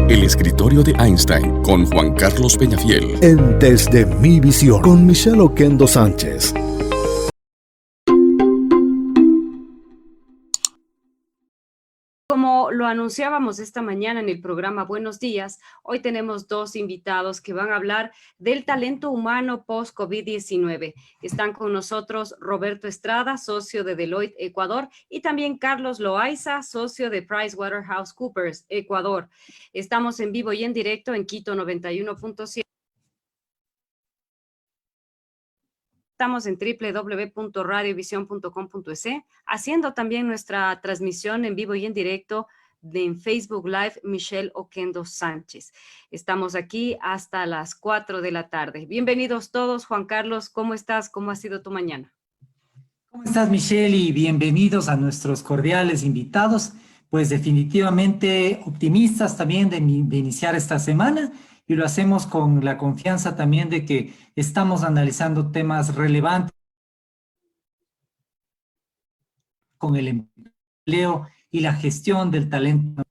El escritorio de Einstein con Juan Carlos Peñafiel. En Desde Mi Visión con Michelle Oquendo Sánchez. Como lo anunciábamos esta mañana en el programa Buenos Días, hoy tenemos dos invitados que van a hablar del talento humano post-COVID-19. Están con nosotros Roberto Estrada, socio de Deloitte Ecuador, y también Carlos Loaiza, socio de PricewaterhouseCoopers Ecuador. Estamos en vivo y en directo en Quito 91.7. Estamos en www.radiovision.com.es, haciendo también nuestra transmisión en vivo y en directo en Facebook Live Michelle Oquendo Sánchez. Estamos aquí hasta las 4 de la tarde. Bienvenidos todos. Juan Carlos, ¿cómo estás? ¿Cómo ha sido tu mañana? ¿Cómo estás, Michelle? Y bienvenidos a nuestros cordiales invitados. Pues definitivamente optimistas también de iniciar esta semana, y lo hacemos con la confianza también de que estamos analizando temas relevantes con el empleo y la gestión del talento.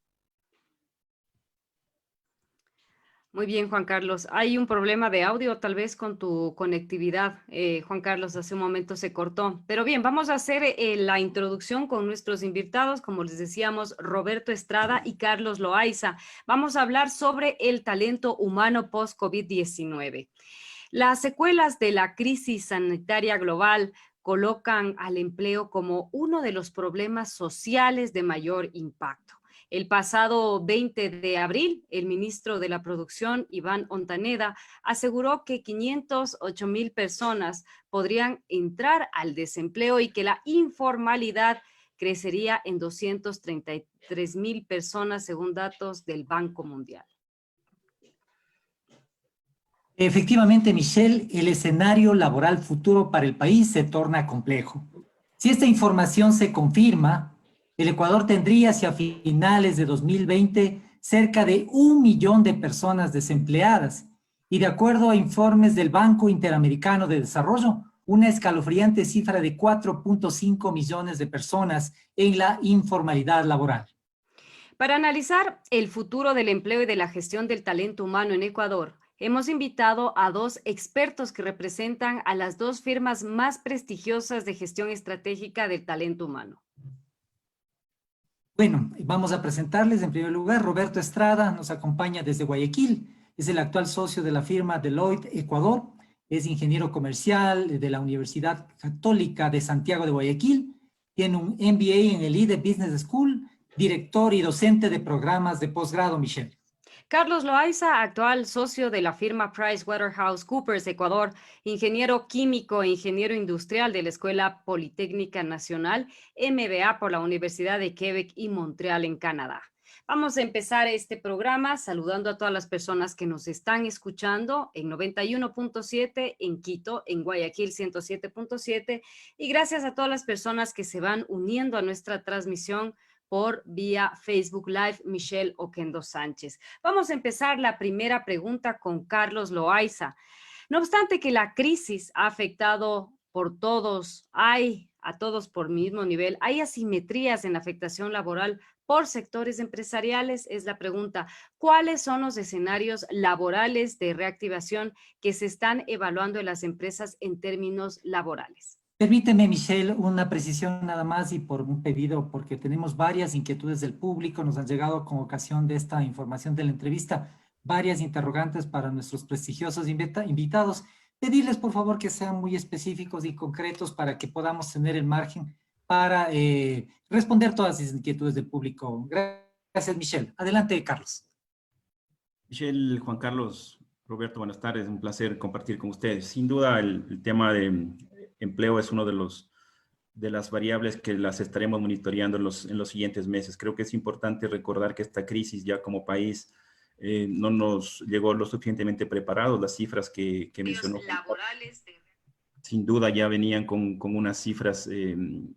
Muy bien, Juan Carlos. Hay un problema de audio tal vez con tu conectividad. Juan Carlos, hace un momento se cortó. Pero bien, vamos a hacer la introducción con nuestros invitados, como les decíamos, Roberto Estrada y Carlos Loaiza. Vamos a hablar sobre el talento humano post-COVID-19. Las secuelas de la crisis sanitaria global colocan al empleo como uno de los problemas sociales de mayor impacto. El pasado 20 de abril, el ministro de la Producción, Iván Ontaneda, aseguró que 508,000 personas podrían entrar al desempleo y que la informalidad crecería en 233,000 personas, según datos del Banco Mundial. Efectivamente, Michelle, el escenario laboral futuro para el país se torna complejo. Si esta información se confirma, el Ecuador tendría hacia finales de 2020 cerca de 1 millón de personas desempleadas y, de acuerdo a informes del Banco Interamericano de Desarrollo, una escalofriante cifra de 4.5 millones de personas en la informalidad laboral. Para analizar el futuro del empleo y de la gestión del talento humano en Ecuador, hemos invitado a dos expertos que representan a las dos firmas más prestigiosas de gestión estratégica del talento humano. Bueno, vamos a presentarles en primer lugar. Roberto Estrada nos acompaña desde Guayaquil, es el actual socio de la firma Deloitte Ecuador, es ingeniero comercial de la Universidad Católica de Santiago de Guayaquil, tiene un MBA en el IDE Business School, director y docente de programas de posgrado, Michelle. Carlos Loaiza, actual socio de la firma PricewaterhouseCoopers Ecuador, ingeniero químico e ingeniero industrial de la Escuela Politécnica Nacional, MBA por la Universidad de Quebec y Montreal en Canadá. Vamos a empezar este programa saludando a todas las personas que nos están escuchando en 91.7 en Quito, en Guayaquil 107.7, y gracias a todas las personas que se van uniendo a nuestra transmisión por vía Facebook Live, Michelle Oquendo Sánchez. Vamos a empezar la primera pregunta con Carlos Loaiza. No obstante que la crisis ha afectado por todos, a todos por mismo nivel, ¿hay asimetrías en la afectación laboral por sectores empresariales? Es la pregunta. ¿Cuáles son los escenarios laborales de reactivación que se están evaluando en las empresas en términos laborales? Permíteme, Michelle, una precisión nada más y por un pedido, porque tenemos varias inquietudes del público, nos han llegado con ocasión de esta información de la entrevista, varias interrogantes para nuestros prestigiosos invitados. Pedirles, por favor, que sean muy específicos y concretos para que podamos tener el margen para responder todas esas inquietudes del público. Gracias, Michelle. Adelante, Carlos. Michelle, Juan Carlos, Roberto, buenas tardes. Un placer compartir con ustedes. Sin duda, el tema de empleo es uno de las variables que las estaremos monitoreando en los siguientes meses. Creo que es importante recordar que esta crisis ya como país no nos llegó lo suficientemente preparados. Las cifras que mencionó sin duda ya venían con unas cifras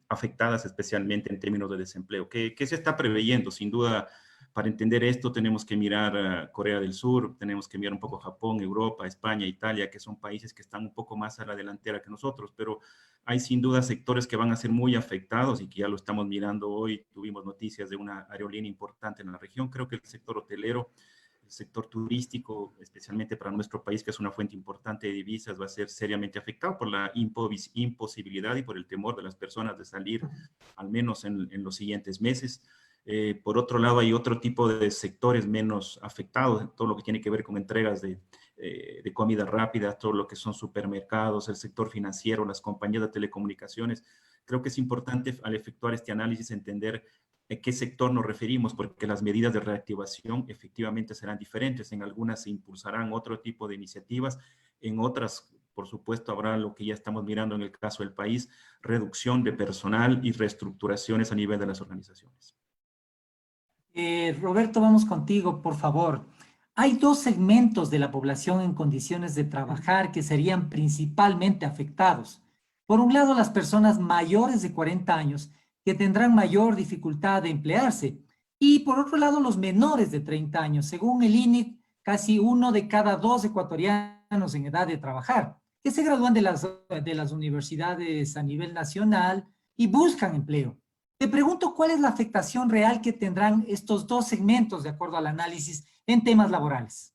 afectadas especialmente en términos de desempleo. ¿Qué se está preveyendo? Sin duda, para entender esto tenemos que mirar a Corea del Sur, tenemos que mirar un poco Japón, Europa, España, Italia, que son países que están un poco más a la delantera que nosotros, pero hay sin duda sectores que van a ser muy afectados y que ya lo estamos mirando hoy. Tuvimos noticias de una aerolínea importante en la región. Creo que el sector hotelero sector turístico, especialmente para nuestro país, que es una fuente importante de divisas, va a ser seriamente afectado por la imposibilidad y por el temor de las personas de salir, al menos en los siguientes meses. Por otro lado, hay otro tipo de sectores menos afectados, todo lo que tiene que ver con entregas de comida rápida, todo lo que son supermercados, el sector financiero, las compañías de telecomunicaciones. Creo que es importante al efectuar este análisis entender a qué sector nos referimos, porque las medidas de reactivación efectivamente serán diferentes. En algunas se impulsarán otro tipo de iniciativas, en otras, por supuesto, habrá lo que ya estamos mirando en el caso del país, reducción de personal y reestructuraciones a nivel de las organizaciones. Roberto, vamos contigo, por favor. Hay dos segmentos de la población en condiciones de trabajar que serían principalmente afectados. Por un lado, las personas mayores de 40 años, que tendrán mayor dificultad de emplearse. Y por otro lado, los menores de 30 años. Según el INEC, casi 1 de cada 2 ecuatorianos en edad de trabajar, que se gradúan de las universidades a nivel nacional y buscan empleo. Te pregunto, ¿cuál es la afectación real que tendrán estos dos segmentos, de acuerdo al análisis, en temas laborales?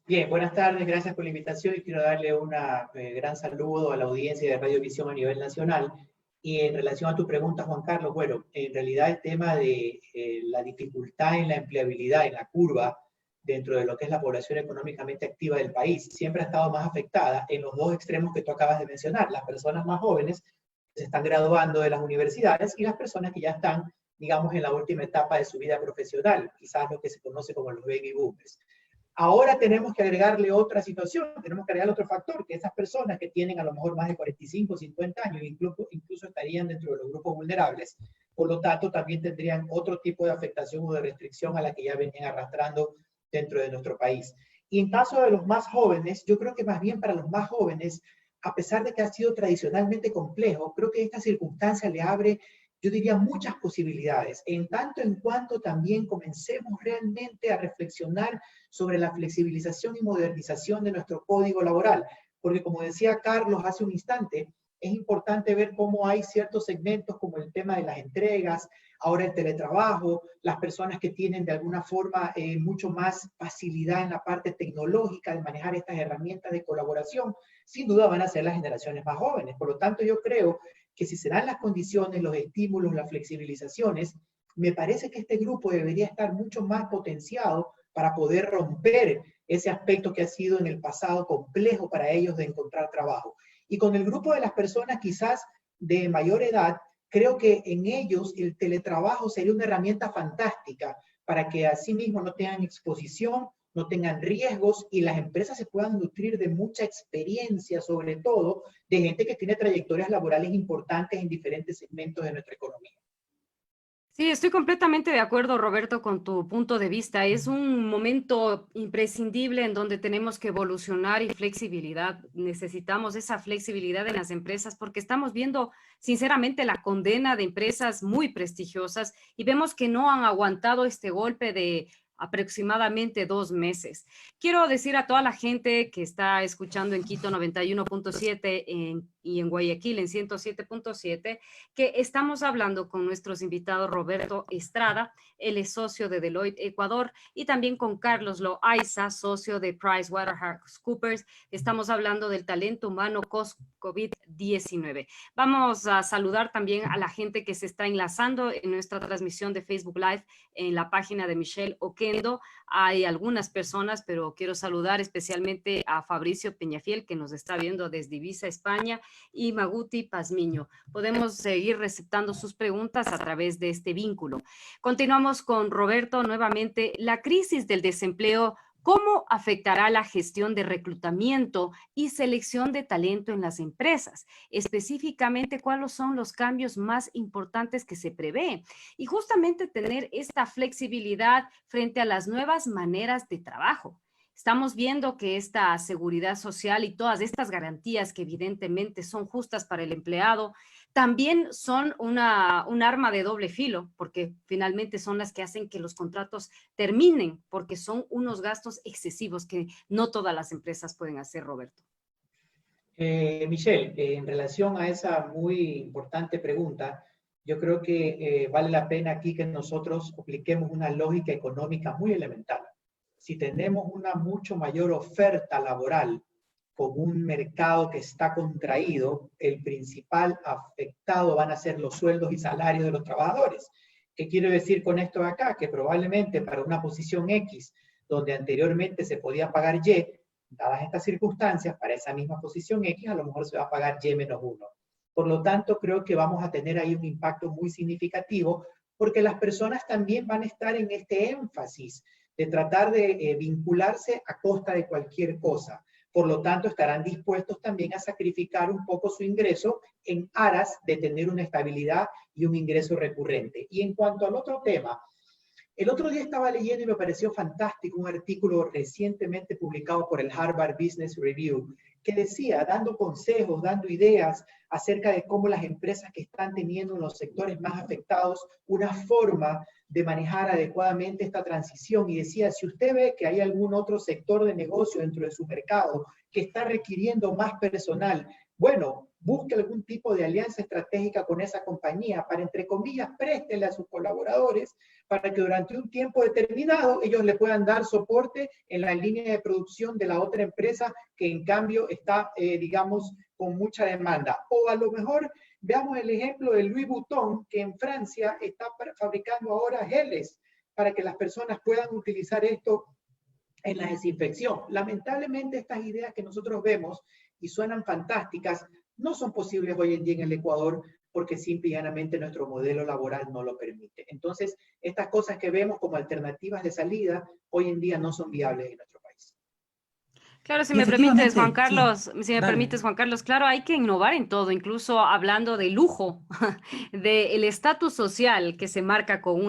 Bien, buenas tardes, gracias por la invitación y quiero darle un gran saludo a la audiencia de Radiovisión a nivel nacional. Y en relación a tu pregunta, Juan Carlos, bueno, en realidad el tema de la dificultad en la empleabilidad, en la curva, dentro de lo que es la población económicamente activa del país, siempre ha estado más afectada en los dos extremos que tú acabas de mencionar, las personas más jóvenes que se están graduando de las universidades y las personas que ya están, digamos, en la última etapa de su vida profesional, quizás lo que se conoce como los baby boomers. Ahora tenemos que agregarle otra situación, tenemos que agregarle otro factor, que esas personas que tienen a lo mejor más de 45, 50 años, incluso estarían dentro de los grupos vulnerables, por lo tanto también tendrían otro tipo de afectación o de restricción a la que ya venían arrastrando dentro de nuestro país. Y en caso de los más jóvenes, yo creo que más bien para los más jóvenes, a pesar de que ha sido tradicionalmente complejo, creo que esta circunstancia le abre, yo diría, muchas posibilidades, en tanto en cuanto también comencemos realmente a reflexionar sobre la flexibilización y modernización de nuestro código laboral. Porque como decía Carlos hace un instante, es importante ver cómo hay ciertos segmentos como el tema de las entregas, ahora el teletrabajo, las personas que tienen de alguna forma mucho más facilidad en la parte tecnológica de manejar estas herramientas de colaboración, sin duda van a ser las generaciones más jóvenes. Por lo tanto, yo creo que si se dan las condiciones, los estímulos, las flexibilizaciones, me parece que este grupo debería estar mucho más potenciado para poder romper ese aspecto que ha sido en el pasado complejo para ellos de encontrar trabajo. Y con el grupo de las personas quizás de mayor edad, creo que en ellos el teletrabajo sería una herramienta fantástica para que así mismo no tengan exposición, no tengan riesgos y las empresas se puedan nutrir de mucha experiencia, sobre todo de gente que tiene trayectorias laborales importantes en diferentes segmentos de nuestra economía. Sí, estoy completamente de acuerdo, Roberto, con tu punto de vista. Es un momento imprescindible en donde tenemos que evolucionar y flexibilidad. Necesitamos esa flexibilidad en las empresas porque estamos viendo, sinceramente, la condena de empresas muy prestigiosas y vemos que no han aguantado este golpe de aproximadamente 2 meses. Quiero decir a toda la gente que está escuchando en Quito 91.7 y en Guayaquil en 107.7 que estamos hablando con nuestros invitados Roberto Estrada, él es socio de Deloitte Ecuador, y también con Carlos Loaiza, socio de PricewaterhouseCoopers. Estamos hablando del talento humano post-COVID-19. Vamos a saludar también a la gente que se está enlazando en nuestra transmisión de Facebook Live en la página de Michelle Oquendo. Hay algunas personas, pero quiero saludar especialmente a Fabricio Peñafiel, que nos está viendo desde Ibiza, España, y Maguti Pazmiño. Podemos seguir receptando sus preguntas a través de este vínculo. Continuamos con Roberto nuevamente. La crisis del desempleo, ¿cómo afectará la gestión de reclutamiento y selección de talento en las empresas? Específicamente, ¿cuáles son los cambios más importantes que se prevé? Y justamente tener esta flexibilidad frente a las nuevas maneras de trabajo. Estamos viendo que esta seguridad social y todas estas garantías que evidentemente son justas para el empleado, también son un arma de doble filo, porque finalmente son las que hacen que los contratos terminen, porque son unos gastos excesivos que no todas las empresas pueden hacer, Roberto. Michelle, en relación a esa muy importante pregunta, yo creo que vale la pena aquí que nosotros apliquemos una lógica económica muy elemental. si tenemos una mucho mayor oferta laboral con un mercado que está contraído, el principal afectado van a ser los sueldos y salarios de los trabajadores. ¿Qué quiero decir con esto de acá? Que probablemente para una posición X, donde anteriormente se podía pagar Y, dadas estas circunstancias, para esa misma posición X, a lo mejor se va a pagar Y-1. Por lo tanto, creo que vamos a tener ahí un impacto muy significativo, porque las personas también van a estar en este énfasis de tratar de vincularse a costa de cualquier cosa. Por lo tanto, estarán dispuestos también a sacrificar un poco su ingreso en aras de tener una estabilidad y un ingreso recurrente. Y en cuanto al otro tema, el otro día estaba leyendo y me pareció fantástico un artículo recientemente publicado por el Harvard Business Review que decía, dando consejos, dando ideas acerca de cómo las empresas que están teniendo en los sectores más afectados una forma de manejar adecuadamente esta transición. Y decía, si usted ve que hay algún otro sector de negocio dentro de su mercado que está requiriendo más personal, bueno, busque algún tipo de alianza estratégica con esa compañía para, entre comillas, préstele a sus colaboradores para que durante un tiempo determinado ellos le puedan dar soporte en la línea de producción de la otra empresa que en cambio está, digamos, con mucha demanda. O a lo mejor veamos el ejemplo de Louis Vuitton, que en Francia está fabricando ahora geles para que las personas puedan utilizar esto en la desinfección. Lamentablemente estas ideas que nosotros vemos y suenan fantásticas no son posibles hoy en día en el Ecuador porque simple y llanamente nuestro modelo laboral no lo permite. Entonces, estas cosas que vemos como alternativas de salida hoy en día no son viables en nuestro país. Claro, si me permites, Juan Carlos, sí. si me permites, Juan Carlos, claro, hay que innovar en todo, incluso hablando de lujo, del estatus social que se marca con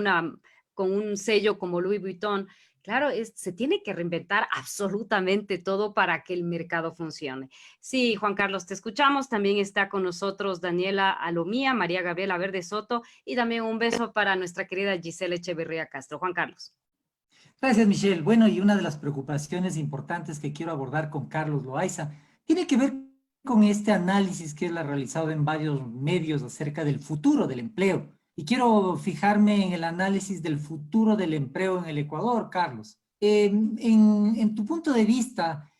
un sello como Louis Vuitton. Claro, se tiene que reinventar absolutamente todo para que el mercado funcione. Sí, Juan Carlos, te escuchamos. También está con nosotros Daniela Alomía, María Gabriela Verde Soto y también un beso para nuestra querida Gisela Echeverría Castro. Juan Carlos. Gracias, Michelle. Bueno, y una de las preocupaciones importantes que quiero abordar con Carlos Loaiza tiene que ver con este análisis que él ha realizado en varios medios acerca del futuro del empleo. Y quiero fijarme en el análisis del futuro del empleo en el Ecuador, Carlos. En tu punto de vista,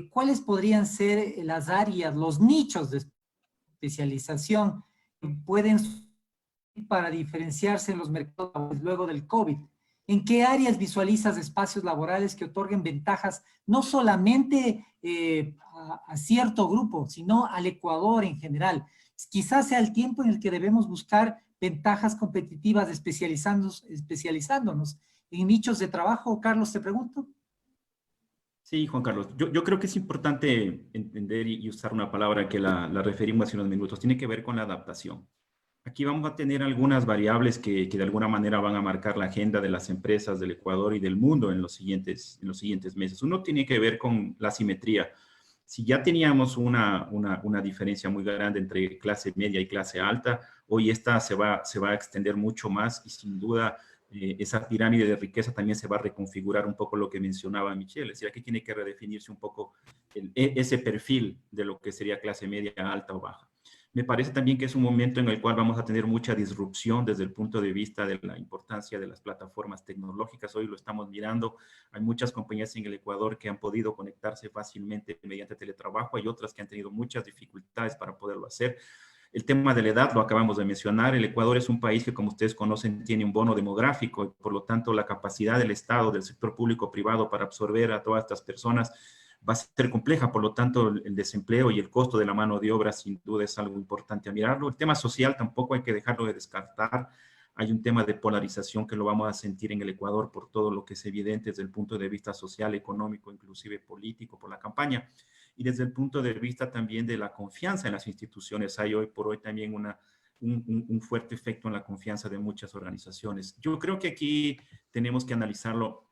¿cuáles podrían ser las áreas, los nichos de especialización que pueden para diferenciarse en los mercados luego del COVID? ¿En qué áreas visualizas espacios laborales que otorguen ventajas no solamente a cierto grupo, sino al Ecuador en general? Quizás sea el tiempo en el que debemos buscar ventajas competitivas especializándonos en nichos de trabajo. Carlos, te pregunto. Sí, Juan Carlos. Yo creo que es importante entender y usar una palabra que la referimos hace unos minutos. Tiene que ver con la adaptación. Aquí vamos a tener algunas variables que de alguna manera van a marcar la agenda de las empresas del Ecuador y del mundo en los siguientes meses. Uno tiene que ver con la simetría. Si ya teníamos una diferencia muy grande entre clase media y clase alta, hoy esta se va a extender mucho más y sin duda esa pirámide de riqueza también se va a reconfigurar un poco lo que mencionaba Michelle. Es decir, aquí tiene que redefinirse un poco ese perfil de lo que sería clase media, alta o baja. Me parece también que es un momento en el cual vamos a tener mucha disrupción desde el punto de vista de la importancia de las plataformas tecnológicas. Hoy lo estamos mirando. Hay muchas compañías en el Ecuador que han podido conectarse fácilmente mediante teletrabajo. Hay otras que han tenido muchas dificultades para poderlo hacer. El tema de la edad lo acabamos de mencionar. El Ecuador es un país que, como ustedes conocen, tiene un bono demográfico y, por lo tanto, la capacidad del Estado, del sector público-privado para absorber a todas estas personas va a ser compleja. Por lo tanto, el desempleo y el costo de la mano de obra sin duda es algo importante a mirarlo. El tema social tampoco hay que dejarlo de descartar. Hay un tema de polarización que lo vamos a sentir en el Ecuador por todo lo que es evidente desde el punto de vista social, económico, inclusive político, por la campaña. Y desde el punto de vista también de la confianza en las instituciones. Hay hoy por hoy también un fuerte efecto en la confianza de muchas organizaciones. Yo creo que aquí tenemos que analizarlo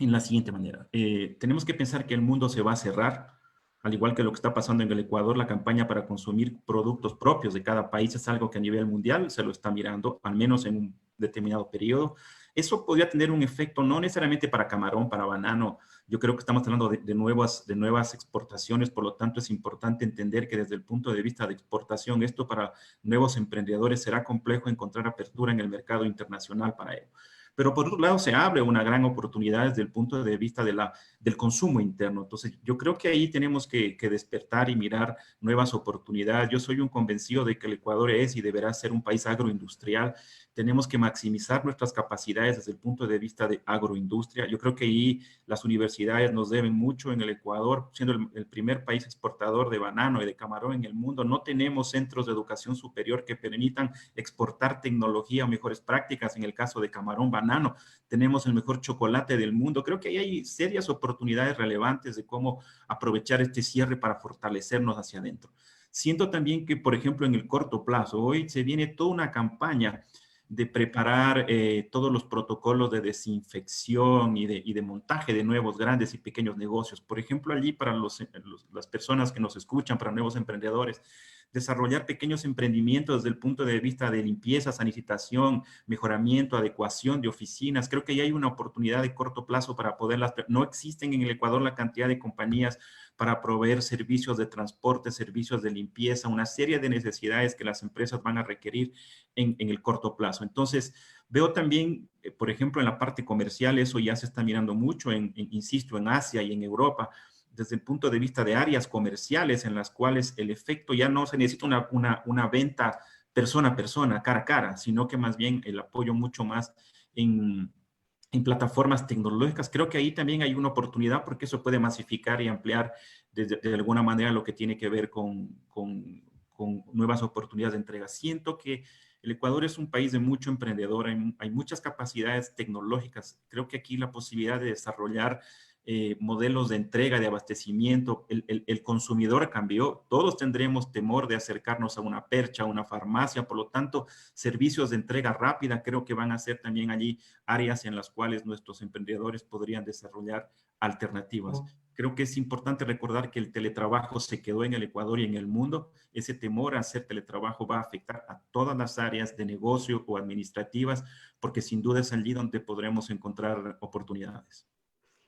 en la siguiente manera. Tenemos que pensar que el mundo se va a cerrar, al igual que lo que está pasando en el Ecuador. La campaña para consumir productos propios de cada país es algo que a nivel mundial se lo está mirando, al menos en un determinado periodo. Eso podría tener un efecto no necesariamente para camarón, para banano. Yo creo que estamos hablando de nuevas exportaciones, por lo tanto es importante entender que desde el punto de vista de exportación, esto para nuevos emprendedores será complejo encontrar apertura en el mercado internacional para ello. pero por otro lado se abre una gran oportunidad desde el punto de vista del consumo interno. Entonces, yo creo que ahí tenemos que despertar y mirar nuevas oportunidades. Yo soy un convencido de que el Ecuador es y deberá ser un país agroindustrial. Tenemos que maximizar nuestras capacidades desde el punto de vista de agroindustria. Yo creo que ahí las universidades nos deben mucho en el Ecuador, siendo el primer país exportador de banano y de camarón en el mundo. No tenemos centros de educación superior que permitan exportar tecnología o mejores prácticas en el caso de camarón, banano. Tenemos el mejor chocolate del mundo. Creo que ahí hay serias oportunidades relevantes de cómo aprovechar este cierre para fortalecernos hacia adentro. Siento también que, por ejemplo, en el corto plazo, hoy se viene toda una campaña de preparar todos los protocolos de desinfección y de montaje de nuevos grandes y pequeños negocios. Por ejemplo, allí para las personas que nos escuchan, para nuevos emprendedores, desarrollar pequeños emprendimientos desde el punto de vista de limpieza, sanitización, mejoramiento, adecuación de oficinas. Creo que ya hay una oportunidad de corto plazo para poderlas. No existen en el Ecuador la cantidad de compañías para proveer servicios de transporte, servicios de limpieza, una serie de necesidades que las empresas van a requerir en el corto plazo. Entonces, veo también, por ejemplo, en la parte comercial, eso ya se está mirando mucho, insisto, en Asia y en Europa, desde el punto de vista de áreas comerciales en las cuales el efecto ya no se necesita una venta persona a persona, cara a cara, sino que más bien el apoyo mucho más en plataformas tecnológicas. Creo que ahí también hay una oportunidad porque eso puede masificar y ampliar de alguna manera lo que tiene que ver con nuevas oportunidades de entrega. Siento que el Ecuador es un país de mucho emprendedor, hay muchas capacidades tecnológicas. Creo que aquí la posibilidad de desarrollar modelos de entrega, de abastecimiento, el consumidor cambió, todos tendremos temor de acercarnos a una percha, a una farmacia, por lo tanto, servicios de entrega rápida creo que van a ser también allí áreas en las cuales nuestros emprendedores podrían desarrollar alternativas. Creo que es importante recordar que el teletrabajo se quedó en el Ecuador y en el mundo. Ese temor a hacer teletrabajo va a afectar a todas las áreas de negocio o administrativas, porque sin duda es allí donde podremos encontrar oportunidades.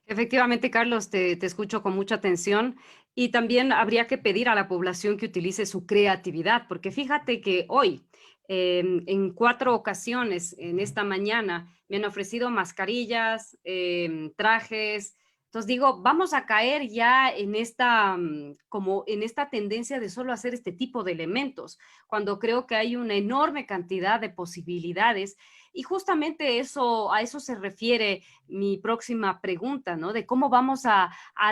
Efectivamente, Carlos, te escucho con mucha atención y también habría que pedir a la población que utilice su creatividad, porque fíjate que hoy, en 4 ocasiones en esta mañana, me han ofrecido mascarillas, trajes. Entonces digo, vamos a caer ya en como en esta tendencia de solo hacer este tipo de elementos, cuando creo que hay una enorme cantidad de posibilidades. Y justamente a eso se refiere mi próxima pregunta, ¿no? De cómo vamos a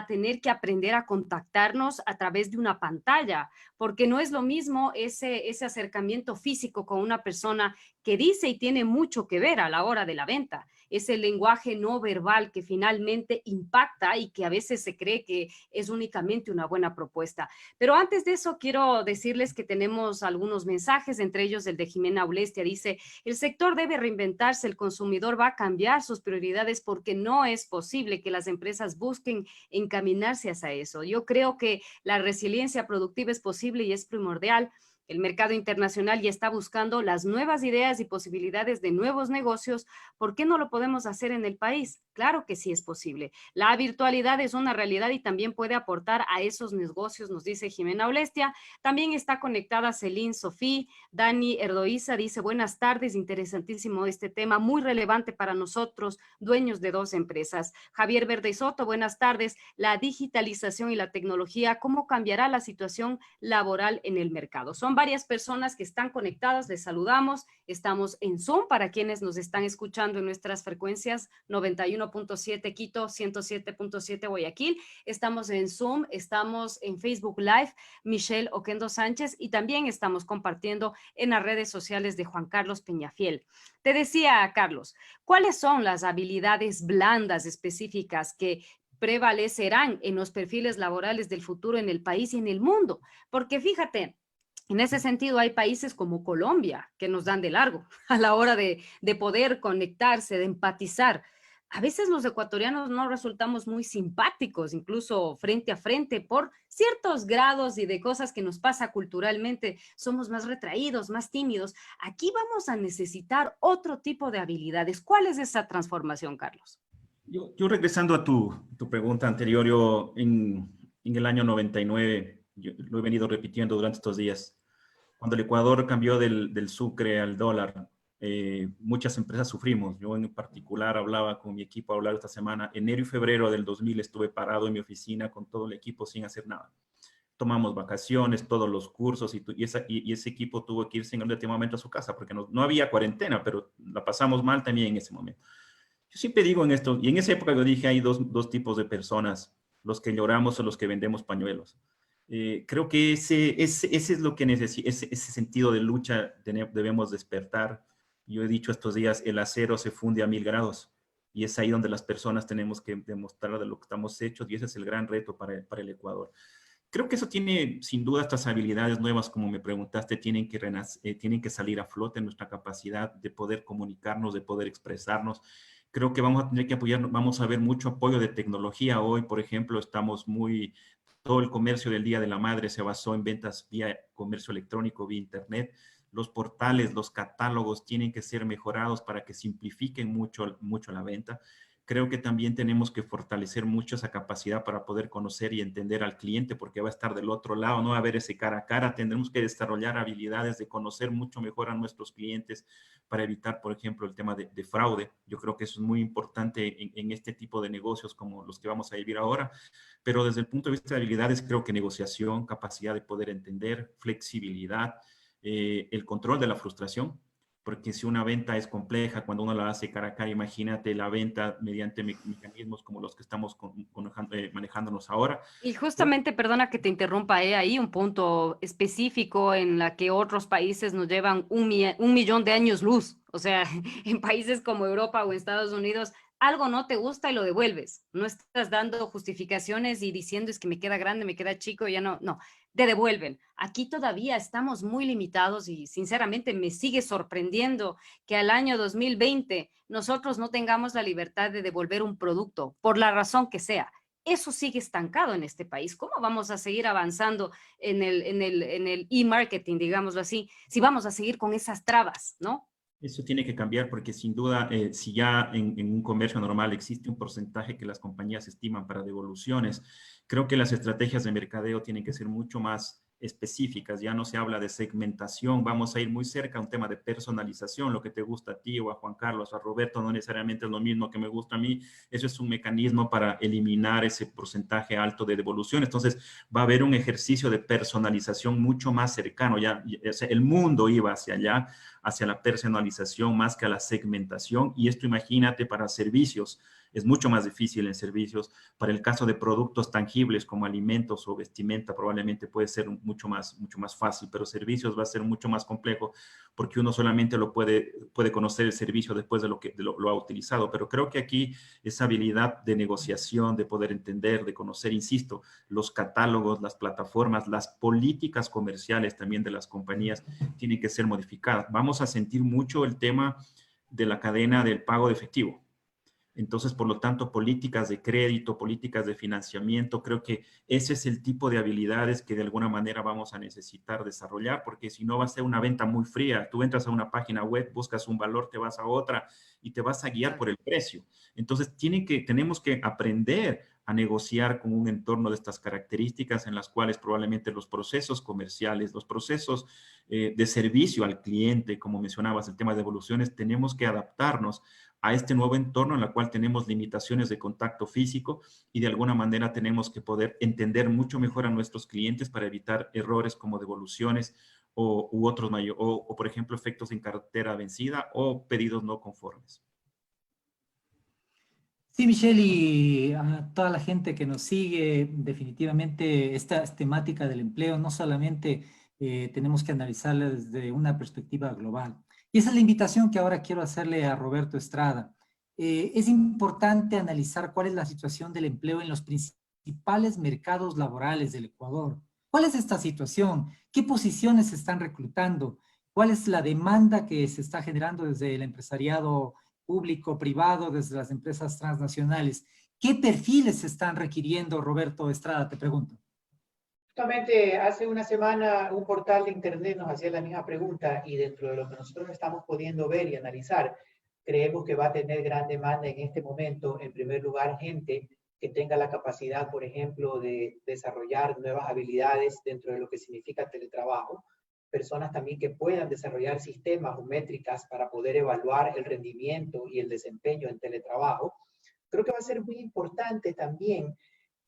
tener que aprender a contactarnos a través de una pantalla, porque no es lo mismo ese acercamiento físico con una persona que dice y tiene mucho que ver a la hora de la venta. Es el lenguaje no verbal que finalmente impacta y que a veces se cree que es únicamente una buena propuesta. Pero antes de eso, quiero decirles que tenemos algunos mensajes, entre ellos el de Jimena Aulestia. Dice, el sector debe reinventarse, el consumidor va a cambiar sus prioridades porque no es posible que las empresas busquen encaminarse hacia eso. Yo creo que la resiliencia productiva es posible y es primordial. El mercado internacional ya está buscando las nuevas ideas y posibilidades de nuevos negocios. ¿Por qué no lo podemos hacer en el país? Claro que sí es posible. La virtualidad es una realidad y también puede aportar a esos negocios, nos dice Jimena Aulestia. También está conectada Celine Sofía. Dani Erdoiza dice, buenas tardes, interesantísimo este tema, muy relevante para nosotros, dueños de 2 empresas. Javier Verde Soto, buenas tardes. La digitalización y la tecnología, ¿cómo cambiará la situación laboral en el mercado? Son varias personas que están conectadas, les saludamos. Estamos en Zoom para quienes nos están escuchando en nuestras frecuencias 91.7 Quito, 107.7 Guayaquil. Estamos en Zoom, estamos en Facebook Live, Michelle Oquendo Sánchez, y también estamos compartiendo en las redes sociales de Juan Carlos Peñafiel. Te decía, Carlos, ¿cuáles son las habilidades blandas específicas que prevalecerán en los perfiles laborales del futuro en el país y en el mundo? Porque fíjate, en ese sentido, hay países como Colombia que nos dan de largo a la hora de poder conectarse, de empatizar. A veces los ecuatorianos no resultamos muy simpáticos, incluso frente a frente, por ciertos grados y de cosas que nos pasa culturalmente. Somos más retraídos, más tímidos. Aquí vamos a necesitar otro tipo de habilidades. ¿Cuál es esa transformación, Carlos? Yo regresando a tu pregunta anterior, yo en el año 99, yo lo he venido repitiendo durante estos días, cuando el Ecuador cambió del sucre al dólar, muchas empresas sufrimos. Yo en particular hablaba con mi equipo a hablar esta semana. Enero y febrero del 2000 estuve parado en mi oficina con todo el equipo sin hacer nada. Tomamos vacaciones, todos los cursos y ese equipo tuvo que irse en el último momento a su casa porque no había cuarentena, pero la pasamos mal también en ese momento. Yo siempre digo en esto, y en esa época yo dije hay dos tipos de personas, los que lloramos o los que vendemos pañuelos. Creo que ese es lo que necesita, ese sentido de lucha debemos despertar. Yo he dicho estos días, el acero se funde a 1000 grados y es ahí donde las personas tenemos que demostrar de lo que estamos hechos y ese es el gran reto para el Ecuador. Creo que eso tiene, sin duda, estas habilidades nuevas, como me preguntaste, tienen que salir a flote, nuestra capacidad de poder comunicarnos, de poder expresarnos. Creo que vamos a tener que apoyarnos, vamos a ver mucho apoyo de tecnología hoy, por ejemplo, todo el comercio del Día de la Madre se basó en ventas vía comercio electrónico, vía internet. Los portales, los catálogos tienen que ser mejorados para que simplifiquen mucho la venta. Creo que también tenemos que fortalecer mucho esa capacidad para poder conocer y entender al cliente porque va a estar del otro lado, no va a haber ese cara a cara. Tendremos que desarrollar habilidades de conocer mucho mejor a nuestros clientes para evitar, por ejemplo, el tema de fraude. Yo creo que eso es muy importante en este tipo de negocios como los que vamos a vivir ahora. Pero desde el punto de vista de habilidades, creo que negociación, capacidad de poder entender, flexibilidad, el control de la frustración. Porque si una venta es compleja, cuando uno la hace cara a cara, imagínate la venta mediante mecanismos como los que estamos manejándonos ahora. Y justamente, perdona que te interrumpa, ahí un punto específico en la que otros países nos llevan un millón de años luz. O sea, en países como Europa o Estados Unidos, algo no te gusta y lo devuelves. No estás dando justificaciones y diciendo es que me queda grande, me queda chico, ya no, te devuelven. Aquí todavía estamos muy limitados y sinceramente me sigue sorprendiendo que al año 2020 nosotros no tengamos la libertad de devolver un producto por la razón que sea. Eso sigue estancado en este país. ¿Cómo vamos a seguir avanzando en el e-marketing, digámoslo así, si vamos a seguir con esas trabas, ¿no? Eso tiene que cambiar porque sin duda, si ya en un comercio normal existe un porcentaje que las compañías estiman para devoluciones, creo que las estrategias de mercadeo tienen que ser mucho más específicas. Ya no se habla de segmentación, vamos a ir muy cerca a un tema de personalización, lo que te gusta a ti o a Juan Carlos o a Roberto no necesariamente es lo mismo que me gusta a mí. Eso es un mecanismo para eliminar ese porcentaje alto de devolución. Entonces va a haber un ejercicio de personalización mucho más cercano. O sea, el mundo iba hacia allá, hacia la personalización más que a la segmentación. Y esto imagínate para servicios. Es mucho más difícil en servicios. Para el caso de productos tangibles como alimentos o vestimenta probablemente puede ser mucho más fácil, pero servicios va a ser mucho más complejo porque uno solamente puede conocer el servicio después de lo ha utilizado. Pero creo que aquí esa habilidad de negociación, de poder entender, de conocer, insisto, los catálogos, las plataformas, las políticas comerciales también de las compañías tienen que ser modificadas. Vamos a sentir mucho el tema de la cadena del pago de efectivo. Entonces, por lo tanto, políticas de crédito, políticas de financiamiento, creo que ese es el tipo de habilidades que de alguna manera vamos a necesitar desarrollar, porque si no va a ser una venta muy fría. Tú entras a una página web, buscas un valor, te vas a otra y te vas a guiar por el precio. Entonces, tenemos que aprender a negociar con un entorno de estas características en las cuales probablemente los procesos comerciales, los procesos de servicio al cliente, como mencionabas, el tema de devoluciones, tenemos que adaptarnos a este nuevo entorno en el cual tenemos limitaciones de contacto físico y de alguna manera tenemos que poder entender mucho mejor a nuestros clientes para evitar errores como devoluciones u otros o por ejemplo, efectos en cartera vencida o pedidos no conformes. Sí, Michelle, y a toda la gente que nos sigue, definitivamente esta temática del empleo no solamente tenemos que analizarla desde una perspectiva global. Y esa es la invitación que ahora quiero hacerle a Roberto Estrada. Es importante analizar cuál es la situación del empleo en los principales mercados laborales del Ecuador. ¿Cuál es esta situación? ¿Qué posiciones se están reclutando? ¿Cuál es la demanda que se está generando desde el empresariado público, privado, desde las empresas transnacionales? ¿Qué perfiles se están requiriendo, Roberto Estrada? Te pregunto. Justamente hace una semana un portal de internet nos hacía la misma pregunta y dentro de lo que nosotros estamos pudiendo ver y analizar, creemos que va a tener gran demanda en este momento, en primer lugar, gente que tenga la capacidad, por ejemplo, de desarrollar nuevas habilidades dentro de lo que significa teletrabajo. personas también que puedan desarrollar sistemas o métricas para poder evaluar el rendimiento y el desempeño en teletrabajo. Creo que va a ser muy importante también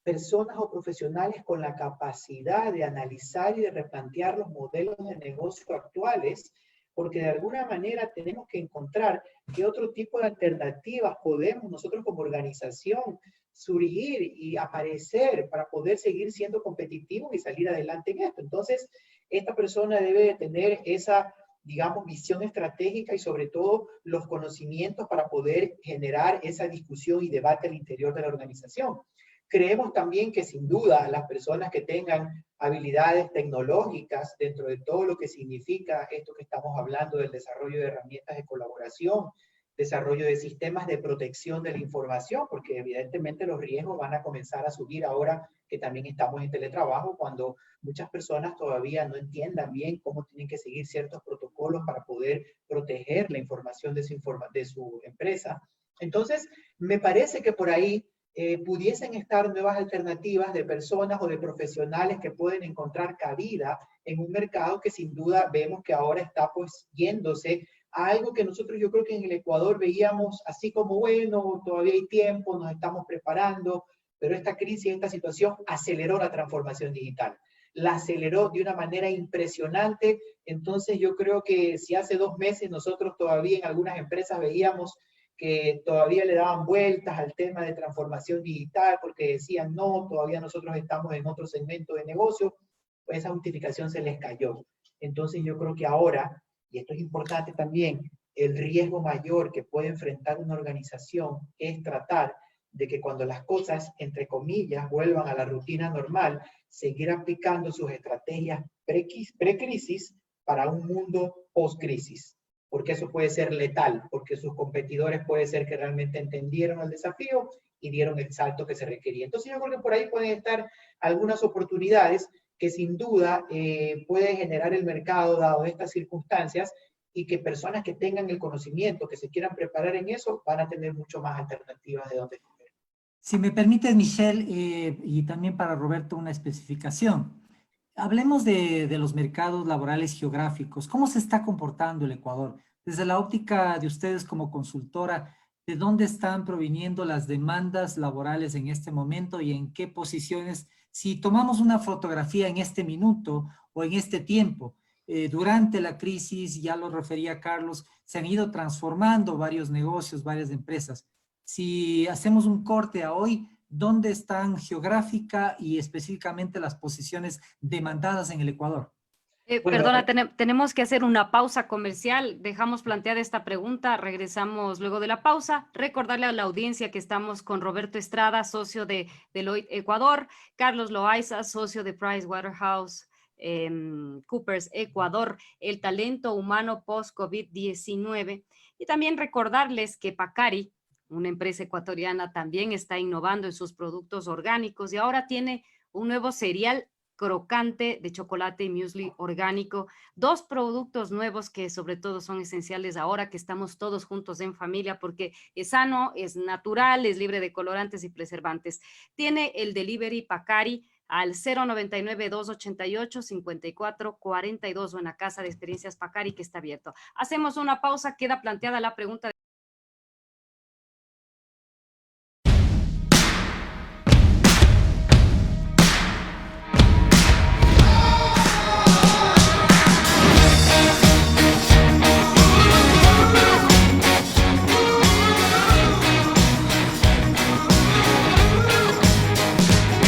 personas o profesionales con la capacidad de analizar y de replantear los modelos de negocio actuales, porque de alguna manera tenemos que encontrar qué otro tipo de alternativas podemos nosotros como organización surgir y aparecer para poder seguir siendo competitivos y salir adelante en esto. Entonces, esta persona debe de tener esa, digamos, visión estratégica y sobre todo los conocimientos para poder generar esa discusión y debate al interior de la organización. Creemos también que sin duda las personas que tengan habilidades tecnológicas dentro de todo lo que significa esto que estamos hablando del desarrollo de herramientas de colaboración, desarrollo de sistemas de protección de la información, porque evidentemente los riesgos van a comenzar a subir ahora que también estamos en teletrabajo, cuando muchas personas todavía no entiendan bien cómo tienen que seguir ciertos protocolos para poder proteger la información de su empresa. Entonces, me parece que por ahí pudiesen estar nuevas alternativas de personas o de profesionales que pueden encontrar cabida en un mercado que sin duda vemos que ahora está pues yéndose a algo que nosotros yo creo que en el Ecuador veíamos así como bueno, todavía hay tiempo, nos estamos preparando, pero esta crisis, esta situación aceleró la transformación digital. La aceleró de una manera impresionante. Entonces yo creo que si hace 2 meses nosotros todavía en algunas empresas veíamos que todavía le daban vueltas al tema de transformación digital porque decían no, todavía nosotros estamos en otro segmento de negocio, pues esa justificación se les cayó. Entonces yo creo que ahora, y esto es importante también, el riesgo mayor que puede enfrentar una organización es tratar de que cuando las cosas, entre comillas, vuelvan a la rutina normal, seguir aplicando sus estrategias pre-crisis para un mundo post-crisis. Porque eso puede ser letal, porque sus competidores puede ser que realmente entendieron el desafío y dieron el salto que se requería. Entonces yo creo que por ahí pueden estar algunas oportunidades que sin duda puede generar el mercado dado estas circunstancias y que personas que tengan el conocimiento, que se quieran preparar en eso, van a tener mucho más alternativas de dónde comer. Si me permites, Michelle, y también para Roberto una especificación. Hablemos de los mercados laborales geográficos. ¿Cómo se está comportando el Ecuador? Desde la óptica de ustedes como consultora, ¿de dónde están proviniendo las demandas laborales en este momento y en qué posiciones? Si tomamos una fotografía en este minuto o en este tiempo, durante la crisis, ya lo refería Carlos, se han ido transformando varios negocios, varias empresas. Si hacemos un corte a hoy, ¿dónde están geográfica y específicamente las posiciones demandadas en el Ecuador? Perdona, tenemos que hacer una pausa comercial. Dejamos planteada esta pregunta, regresamos luego de la pausa. Recordarle a la audiencia que estamos con Roberto Estrada, socio de Deloitte Ecuador, Carlos Loaiza, socio de PricewaterhouseCoopers Ecuador, el talento humano post-COVID-19. Y también recordarles que Pacari, una empresa ecuatoriana, también está innovando en sus productos orgánicos y ahora tiene un nuevo cereal crocante de chocolate y muesli orgánico, 2 productos nuevos que sobre todo son esenciales ahora que estamos todos juntos en familia porque es sano, es natural, es libre de colorantes y preservantes. Tiene el delivery Pacari al 099-288-5442 o en la Casa de Experiencias Pacari que está abierto. Hacemos una pausa, queda planteada la pregunta.